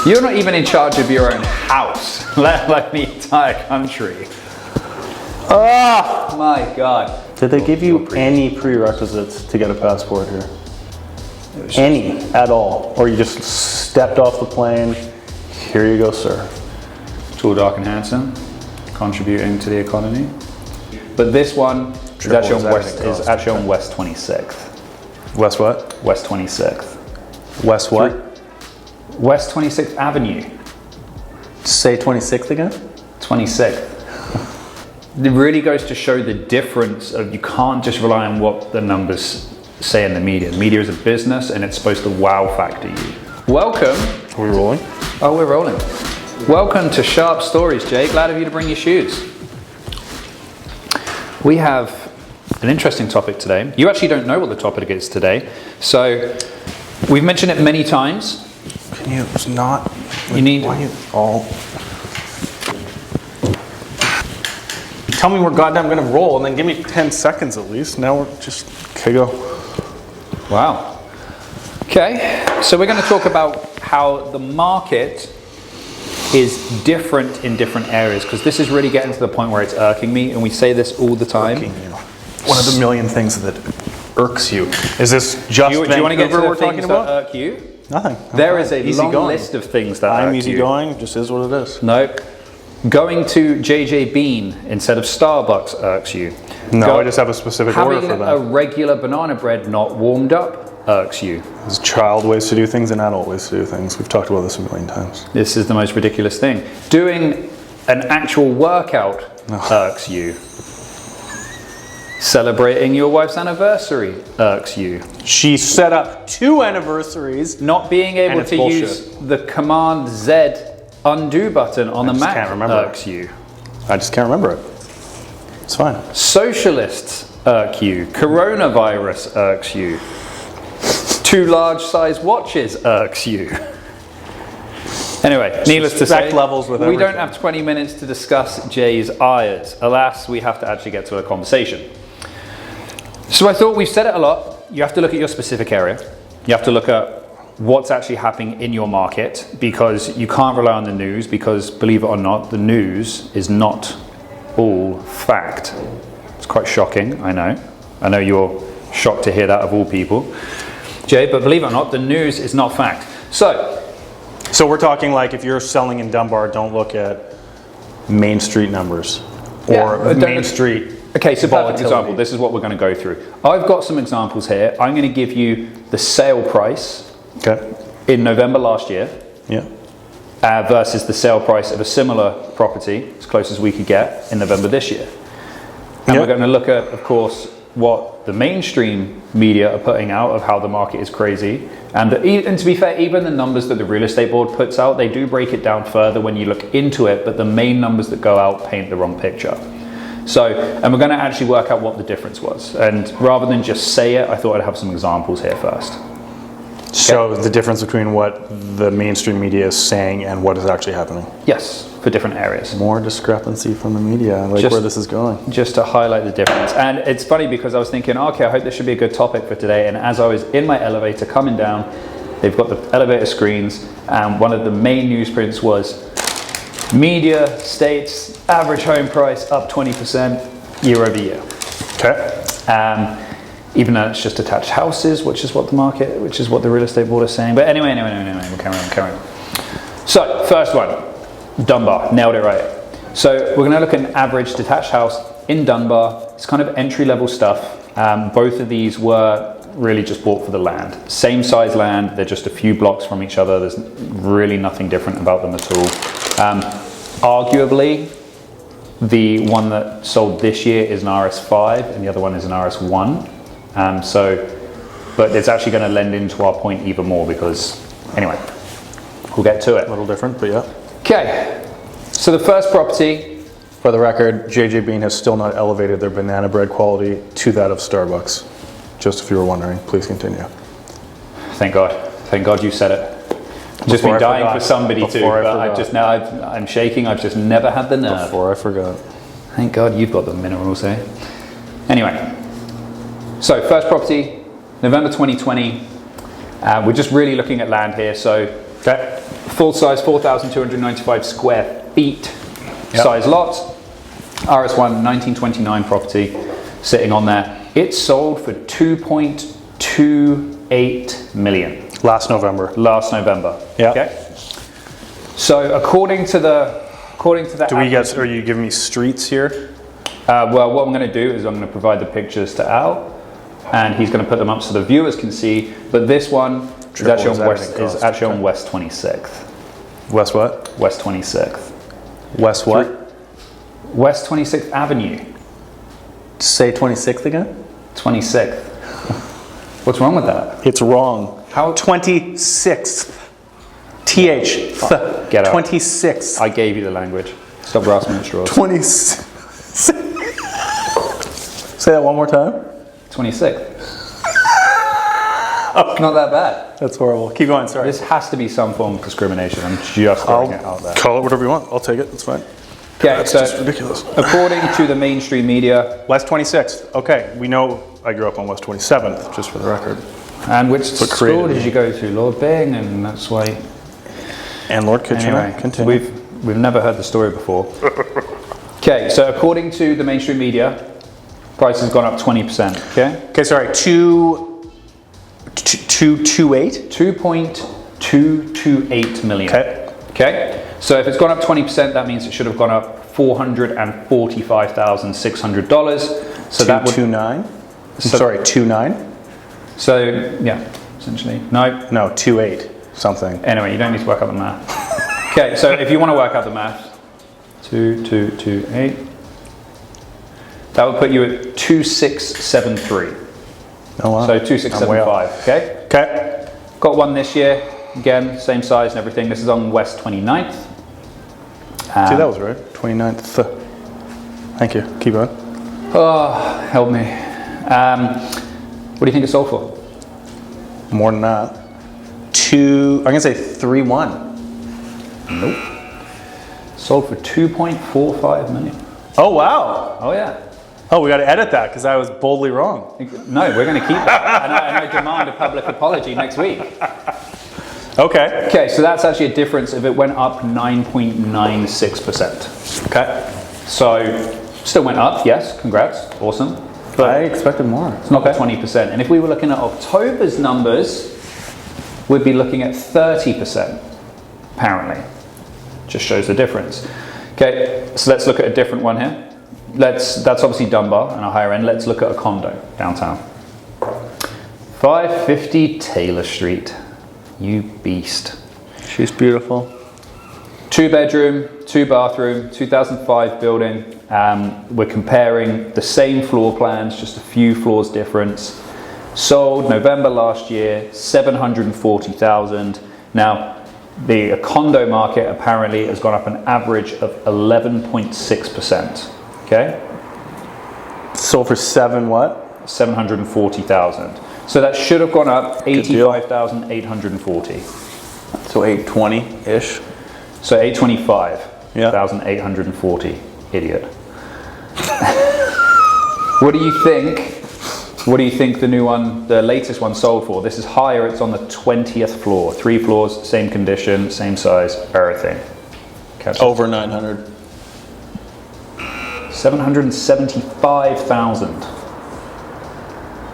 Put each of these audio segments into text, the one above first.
You're not even in charge of your own house, let alone the entire country. Oh my God. Did they give you any prerequisites to get a passport here? Any at all? Or you just stepped off the plane, here you go, sir. Tall, dark and handsome, contributing to the economy. But this one is actually on West 26th. West what? West 26th. West what? West 26th Avenue. Say 26th again? 26th. It really goes to show the difference of you can't just rely on what the numbers say in the media. The media is a business and it's supposed to wow factor you. Welcome. Are we rolling? Oh, we're rolling. Welcome to Sharp Stories, Jay. Glad of you to bring your shoes. We have an interesting topic today. You actually don't know what the topic is today. So we've mentioned it many times. Can you not? You need... Why you all... Tell me we're goddamn gonna roll and then give me 10 seconds at least. Now we're just... Okay, go. Wow. Okay, so we're going to talk about how the market is different in different areas, because this is really getting to the point where it's irking me, and we say this all the time. One of the million things that irks you. Is this just do you want to get to the we're things talking about? that irk you? Nothing. There is a long list of things that irk you. I'm easygoing, just is what it is. Nope. Going to JJ Bean instead of Starbucks irks you. No, I just have a specific order for that. Having a regular banana bread not warmed up irks you. There's child ways to do things and adult ways to do things. We've talked about this a million times. This is the most ridiculous thing. Doing an actual workout irks you. Celebrating your wife's anniversary irks you. She set up 2 anniversaries. Not being able to use the Command Z undo button on the Mac irks you. I just can't remember it. It's fine. Socialists irk you. Coronavirus irks you. 2 large size watches irks you. Anyway, needless to say, we don't have 20 minutes to discuss Jay's ires. Alas, we have to actually get to a conversation. So I thought we've said it a lot. You have to look at your specific area. You have to look at what's actually happening in your market, because you can't rely on the news, because believe it or not, the news is not all fact. It's quite shocking, I know. I know you're shocked to hear that of all people, Jay, but believe it or not, the news is not fact. So we're talking like if you're selling in Dunbar, don't look at Main Street numbers or Main Street. Okay, so perfect example. This is what we're going to go through. I've got some examples here. I'm going to give you the sale price in November last year versus the sale price of a similar property, as close as we could get, in November this year. And we're going to look at, of course, what the mainstream media are putting out of how the market is crazy. And to be fair, even the numbers that the real estate board puts out, they do break it down further when you look into it, but the main numbers that go out paint the wrong picture. So, and we're going to actually work out what the difference was. And rather than just say it, I thought I'd have some examples here first. So the difference between what the mainstream media is saying and what is actually happening? Yes, for different areas. More discrepancy from the media, I like where this is going. Just to highlight the difference. And it's funny because I was thinking, okay, I hope this should be a good topic for today. And as I was in my elevator coming down, they've got the elevator screens, and one of the main newsprints was, media states average home price up 20% year over year. Okay. Even though it's just attached houses, which is what the real estate board is saying. But anyway, we'll carry on. So, first one, Dunbar, nailed it right. So we're going to look at an average detached house in Dunbar. It's kind of entry-level stuff. Both of these were really just bought for the land. Same size land, they're just a few blocks from each other. There's really nothing different about them at all. Arguably, the one that sold this year is an RS5 and the other one is an RS1. But it's actually going to lend into our point even more because, anyway, we'll get to it. A little different, but yeah. Okay, so the first property. For the record, JJ Bean has still not elevated their banana bread quality to that of Starbucks. Just if you were wondering, please continue. Thank God. Thank God you said it. Just been dying for somebody to, but I'm shaking. I've just never had the nerve. Before I forgot. Thank God you've got the minerals there. Anyway, so first property, November 2020. We're just really looking at land here. So Okay. Full size, 4,295 square feet size lot. RS1 1929 property sitting on there. It sold for 2.28 million. Last November. Last November. Yeah. Okay. So according to the Are you giving me streets here? well, what I'm going to do is I'm going to provide the pictures to Al, and he's going to put them up so the viewers can see. But this one is actually on West 26th. West what? West 26th. West what? West 26th Avenue. Say 26th again? 26th. What's wrong with that? It's wrong. How? 26th. TH. Get out. 26th. I gave you the language. Stop grasping at straws. 26th. Say that one more time. 26th. Not that bad. That's horrible. Keep going, sorry. This has to be some form of discrimination. I'm just throwing it out there. Call it whatever you want. I'll take it. That's fine. Okay, That's so just ridiculous. according to the mainstream media, West 26th. Okay, we know I grew up on West 27th, just for the record. and which what school created did you go to? Lord Bing, and that's why. And Lord Kitchener. Anyway, Continue. we've never heard the story before. Okay, so according to the mainstream media, price has gone up 20%. Okay. Okay, sorry. 228. 2.228 million. Okay. Okay. So if it's gone up 20%, that means it should have gone up $445,600. So that would 229. So- Sorry, 29. So yeah, essentially no. No, 28 something. Anyway, you don't need to work out the math. Okay, so if you want to work out the math, 2.228. That would put you at 2,673. Oh wow. So 2,675. Okay. Okay. Got one this year. Again, same size and everything. This is on West 29th. See, that was right. 29th. Thank you. Keep going. Oh, help me. What do you think it sold for? More than that. I'm gonna say 3-1. Nope. Sold for 2.45 million. Oh wow. Oh yeah. Oh, we got to edit that because I was boldly wrong. No, we're going to keep that. And I demand a public apology next week. Okay. Okay, so that's actually a difference if it went up 9.96%. Okay. So still went up, yes, congrats, awesome. But I expected more. It's not 20%. And if we were looking at October's numbers, we'd be looking at 30%, apparently. Just shows the difference. Okay, so let's look at a different one here. That's obviously Dunbar and a higher end. Let's look at a condo downtown. 550 Taylor Street. You beast. She's beautiful. 2 bedroom, 2 bathroom, 2005 building. We're comparing the same floor plans, just a few floors difference. Sold November last year, 740,000. Now, the condo market apparently has gone up an average of 11.6%. Okay? Sold for 740,000. So that should have gone up 85,840. So 820-ish. So 825,840. Idiot. What do you think? What do you think the new one, the latest one, sold for? This is higher. It's on the 20th floor. 3 floors, same condition, same size, everything. Over 900. 775,000.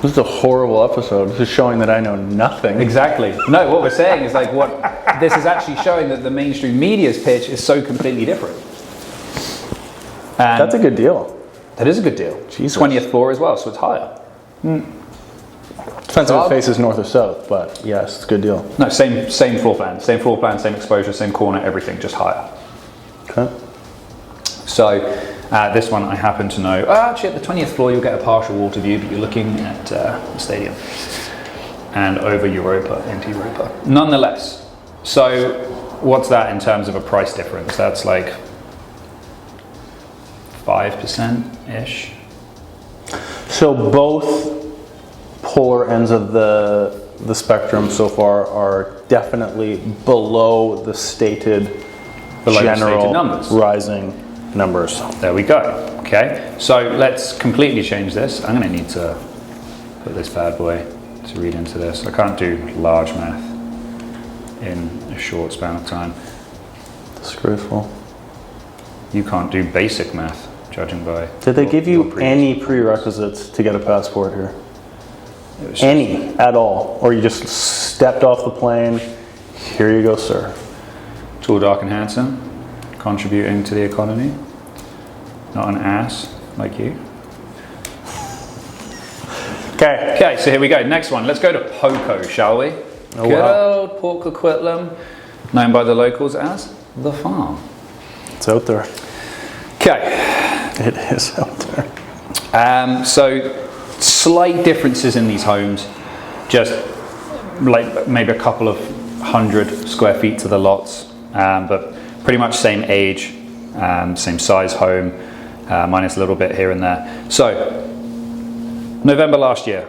This is a horrible episode. This is showing that I know nothing. Exactly. No, what we're saying is like what this is actually showing that the mainstream media's pitch is so completely different. And that's a good deal. That is a good deal. Jesus. 20th floor as well, so it's higher. Depends if it faces north or south, but yes, it's a good deal. No, same floor plan, same exposure, same corner, everything, just higher. Okay. So this one I happen to know. Actually, at the 20th floor, you'll get a partial water view, but you're looking at the stadium and over Europa, into Europa. Nonetheless, so what's that in terms of a price difference? That's like 5%-ish. So both polar ends of the spectrum so far are definitely below the stated general numbers. Rising numbers. There we go. Okay, so let's completely change this. I'm going to need to put this bad boy to read into this. I can't do large math in a a short span of time. Disgraceful. You can't do basic math, judging by. Did they give you any prerequisites to get a passport here? Any at all? Or you just stepped off the plane, here you go, sir? Tall, dark and handsome, contributing to the economy. Not an ass like you. Okay, so here we go. Next one. Let's go to Poco, shall we? Oh, Good wow. old Port Coquitlam, known by the locals as the farm. It's out there. Okay. It is out there. So slight differences in these homes, just like maybe a couple of 100 square feet to the lots, but pretty much same age, same size home, minus a little bit here and there. So November last year,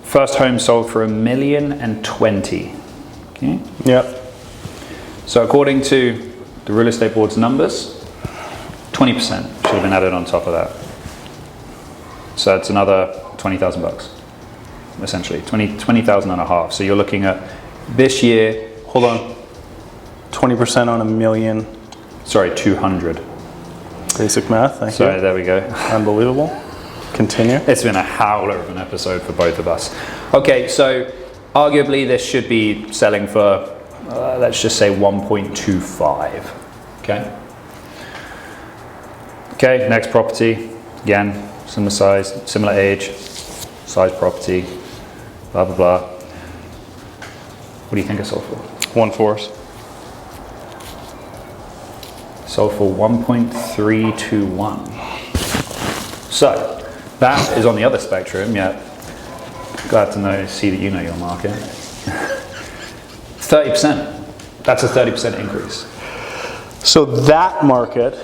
first home sold for $1,020,000. Okay. Yep. So according to the real estate board's numbers, 20% should have been added on top of that. So it's another $20,000, essentially 20,000 and a half. So you're looking at this year. Hold on. 20% on $1 million. Sorry, 200. Basic math. Thank you. Sorry, there we go. Unbelievable. Continue. It's been a howler of an episode for both of us. Okay, so arguably this should be selling for, let's just say 1.25. Okay. Okay, next property. Again, similar size, similar age, size property, blah, blah, blah. What do you think it sold for? 1/4. Sold for 1.321. So that is on the other spectrum, yet glad to see that you know your market. 30%. That's a 30% increase. So that market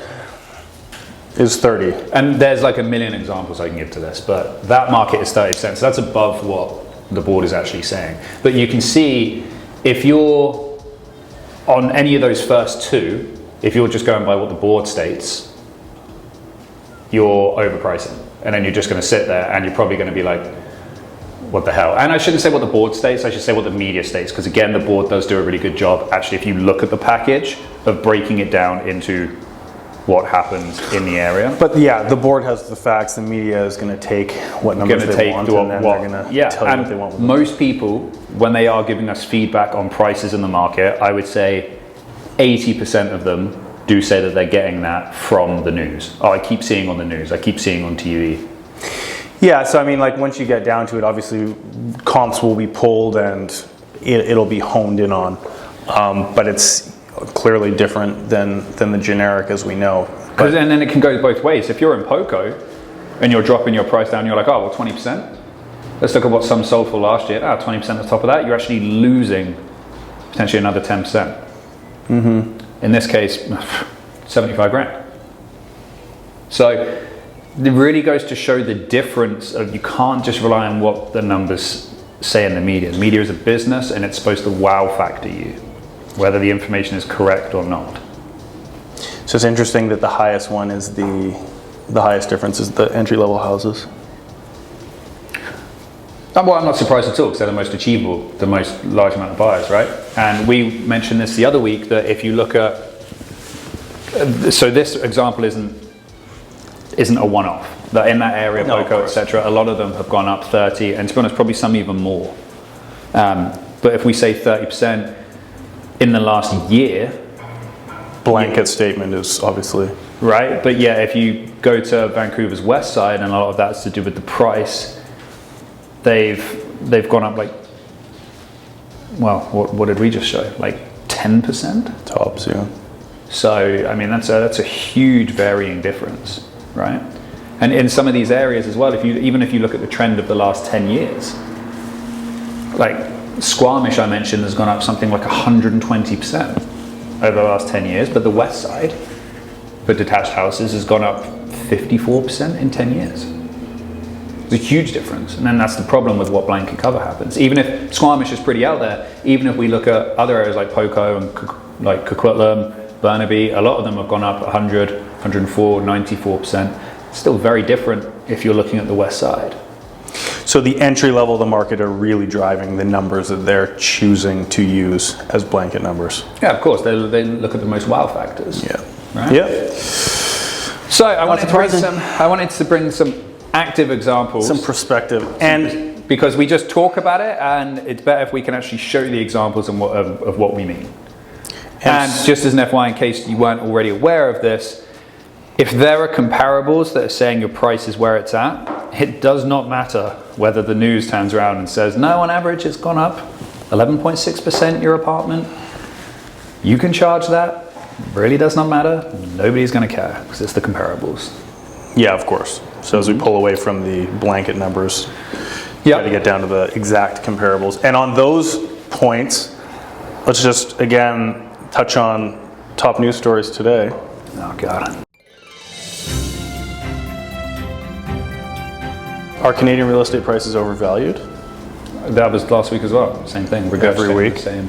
is 30. And there's like a million examples I can give to this, but that market is 30%. So that's above what the board is actually saying. But you can see if you're on any of those first two, if you're just going by what the board states, you're overpricing. And then you're just going to sit there and you're probably going to be like, what the hell? And I shouldn't say what the board states, I should say what the media states, because again, the board does do a really good job, actually, if you look at the package, of breaking it down into what happens in the area. But yeah, the board has the facts, the media is going to take what numbers they want, and then they're going to tell you what they want with most people, when they are giving us feedback on prices in the market, I would say 80% of them do say that they're getting that from the news. Oh, I keep seeing on the news, I keep seeing on TV. Yeah, so I mean, like once you get down to it, obviously comps will be pulled and it'll be honed in on, but it's clearly different than the generic as we know. And then it can go both ways. If you're in Poco and you're dropping your price down, you're like, oh, well, 20%. Let's look at what some sold for last year. 20% on top of that, you're actually losing potentially another 10%. Mm-hmm. In this case, 75 grand. So it really goes to show the difference of, you can't just rely on what the numbers say in the media. The media is a business and it's supposed to wow factor you, whether the information is correct or not. So it's interesting that the highest one is the highest difference is the entry-level houses. Well, I'm not surprised at all, because they're the most achievable, the most large amount of buyers, right? And we mentioned this the other week, that if you look at, so this example isn't a one-off. That in that area, Poco, etc., a lot of them have gone up 30, and to be honest, probably some even more. But if we say 30% in the last year, blanket statement is obviously right. But yeah, if you go to Vancouver's west side, and a lot of that's to do with the price, they've gone up like, well, what did we just show? Like 10%? Tops, yeah. So I mean, that's a huge varying difference, right? And in some of these areas as well, even if you look at the trend of the last 10 years, like Squamish, I mentioned, has gone up something like 120% over the last 10 years, but the west side for detached houses has gone up 54% in 10 years. It's a huge difference, and then that's the problem with what blanket cover happens. Even if Squamish is pretty out there, even if we look at other areas like Poco and like Coquitlam, Burnaby, a lot of them have gone up 100, 104, 94%. It's still very different if you're looking at the west side. So the entry level of the market are really driving the numbers that they're choosing to use as blanket numbers. Yeah, of course. They look at the most wow factors. Yeah. Right? Yeah. So I wanted to bring some active examples. Some perspective. And because we just talk about it, and it's better if we can actually show the examples of what we mean. And just as an FYI, in case you weren't already aware of this, if there are comparables that are saying your price is where it's at, it does not matter whether the news turns around and says, no, on average it's gone up 11.6% your apartment. You can charge that. Really does not matter. Nobody's going to care because it's the comparables. Yeah, of course. So as we pull away from the blanket numbers, try to get down to the exact comparables. And on those points, let's just again touch on top news stories today. Oh God. Are Canadian real estate prices overvalued? That was last week as well. Same thing. Every week. Same.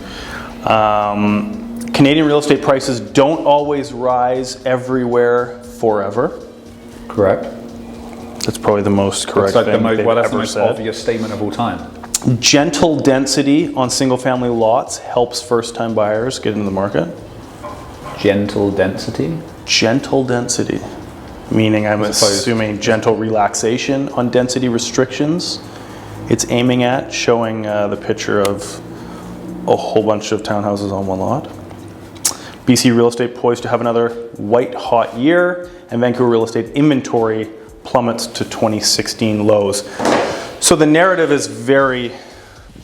Canadian real estate prices don't always rise everywhere forever. Correct. That's probably the most correct thing they've that's the ever most said. obvious statement of all time. Gentle density on single-family lots helps first-time buyers get into the market. Gentle density? Gentle density. Meaning, I'm assuming gentle relaxation on density restrictions. It's aiming at showing the picture of a whole bunch of townhouses on one lot. BC real estate poised to have another white hot year, and Vancouver real estate inventory plummets to 2016 lows. So the narrative is very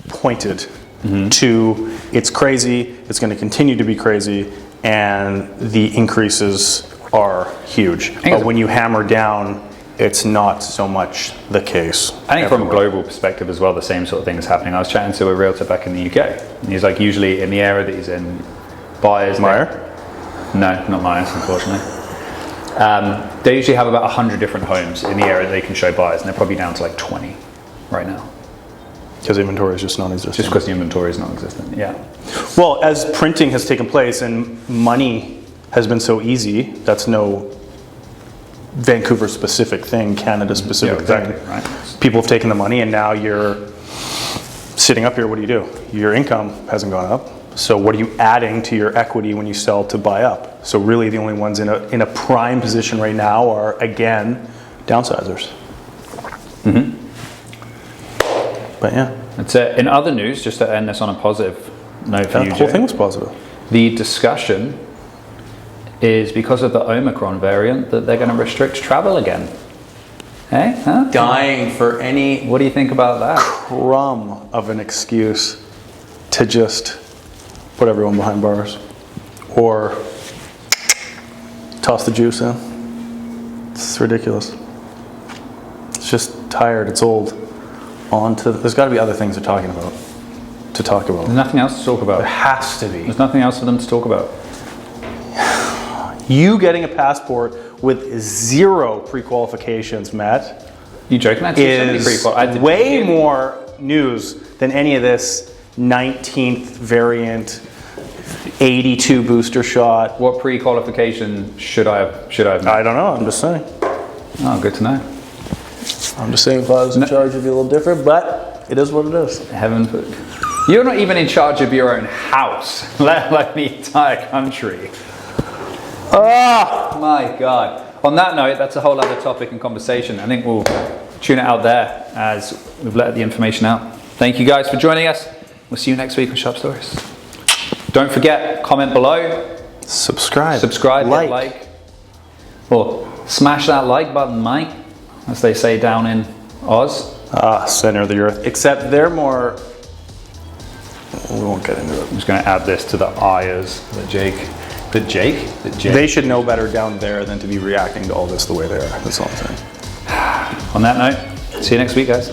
pointed to it's crazy, it's going to continue to be crazy, and the increases are huge. But when you hammer down, it's not so much the case. I think from a global perspective as well, the same sort of thing is happening. I was chatting to a realtor back in the UK, and he's like, usually in the area that he's in, buyers... Meyer? No, not Myers, unfortunately. They usually have about 100 different homes in the area that they can show buyers, and they're probably down to like 20 right now. Because inventory is just non-existent. Just because the inventory is non-existent, yeah. Well, as printing has taken place and money has been so easy, that's no Vancouver specific thing, Canada specific thing. Right. People have taken the money and now you're sitting up here, what do? Your income hasn't gone up. So what are you adding to your equity when you sell to buy up? So really the only ones in a prime position right now are, again, downsizers. But yeah. That's it. In other news, just to end this on a positive note for you, the whole Jay, thing was positive. The discussion is because of the Omicron variant that they're going to restrict travel again. Hey? Huh? Dying for any... What do you think about that? Crumb of an excuse to just put everyone behind bars. Or toss the juice in. It's ridiculous. It's just tired, it's old. There's got to be other things they're talking about. To talk about. There's nothing else to talk about. There has to be. There's nothing else for them to talk about. You getting a passport with 0 pre-qualifications, Matt, You joking? is way more news than any of this 19th variant 82 booster shot. What pre-qualification should I have? I don't know, I'm just saying. Oh, good to know. I'm just saying if I was in charge it'd be a little different, but it is what it is. Heaven forbid. You're not even in charge of your own house, let alone the entire country. Oh my God. On that note, that's a whole other topic and conversation. I think we'll tune it out there as we've let the information out. Thank you guys for joining us. We'll see you next week on Sharp Stories. Don't forget, comment below. Subscribe, like. Or smash that like button, Mike, as they say down in Oz. Center of the earth. Except they're more... We won't get into it. I'm just going to add this to the ayers that Jake. They should know better down there than to be reacting to all this the way they are. That's all I'm saying. On that note, see you next week, guys.